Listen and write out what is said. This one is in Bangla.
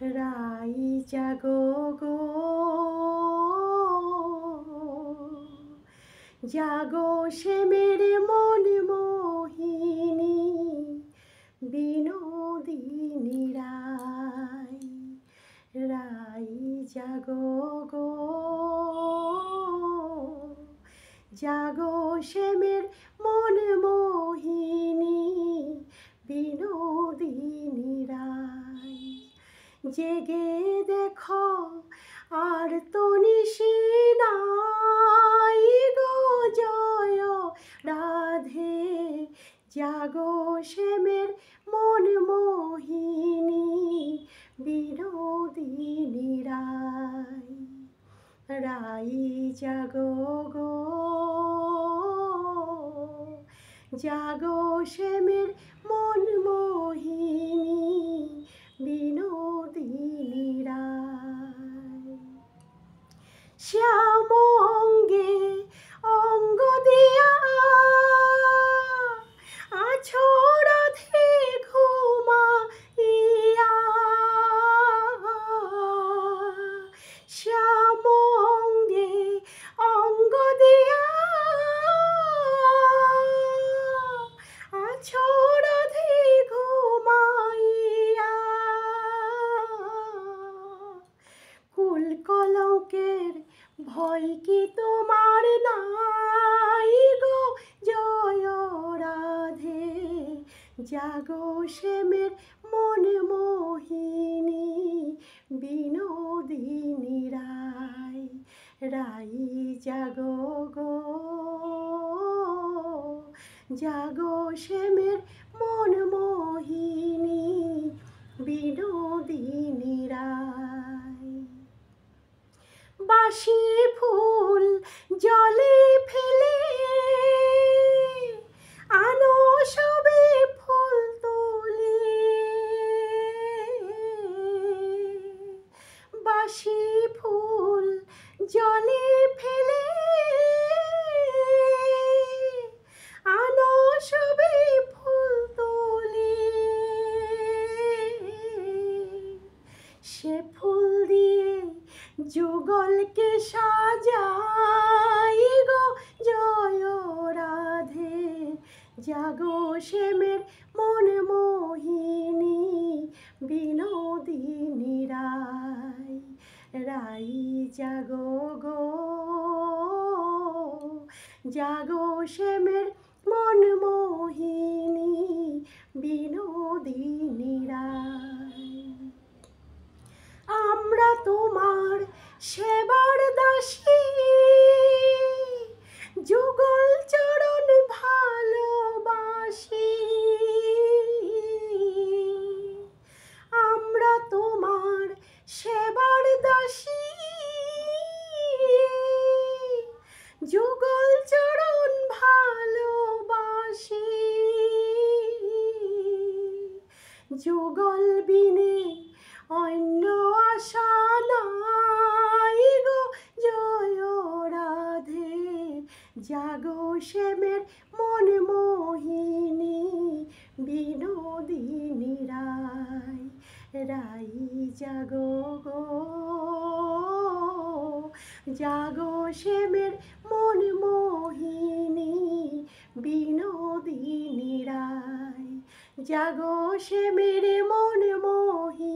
রাই জাগো গো, জাগো শ্যামের মন মোহিনী, বিনোদিনী রাই। রাই জাগো গো, জাগো শ্যামের মন মোহিনী, বিনোদিনী রাই। জেগে দেখো আর তো নিশি নাই গো, জয় রাধে। জাগো শ্যামের মন মোহিনী, বিনোদিনী রাই। রাই জাগো গো, জাগো শ্যামের মন মোহিনী, বিনোদিনী রাই। শ্যাম অঙ্গে অঙ্গ দিয়া আছো রাধে ঘুমাইয়া, শ্যাম অঙ্গে অঙ্গ দিয়া আছো রাধে ঘুমাইয়া। কুল কলঙ্কের ভয় কি তোমার নাই গো, জয় রাধে। জাগো শ্যামের মন মোহিনী, বিনোদিনী রাই। রাই জাগো গো, জাগো শ্যামের মন মোহিনী, বিনোদিনী রাই। বাসি ফুল জলে ফেলে আনো সবে ফুল তুলি, বাসি ফুল জলে ফেলে আনো সবে ফুল তুলি। সে ফুল দিয়ে যুগলকে সাজাই গো, জয় রাধে। জাগো শ্যামের মন মোহিনী, বিনোদিনী রাই। রাই জাগো গো, জাগো শ্যামের মন মোহিনী, বিনোদিনী রাই। আমরা তোমার সেবার দাসী, যুগল চরণ ভালোবাসি। আমরা তোমার সেবার দাসী, যুগল চরণ ভালোবাসি। যুগল বিনে অন্য আশা নাই গো, জয় রাধে। জাগো শ্যামের মন মোহিনী, বিনোদিনী রাই। রাই জাগো গো, জাগো শ্যামের মন মোহিনী, বিনোদিনী রাই। জাগো শ্যামের মন মোহিনী।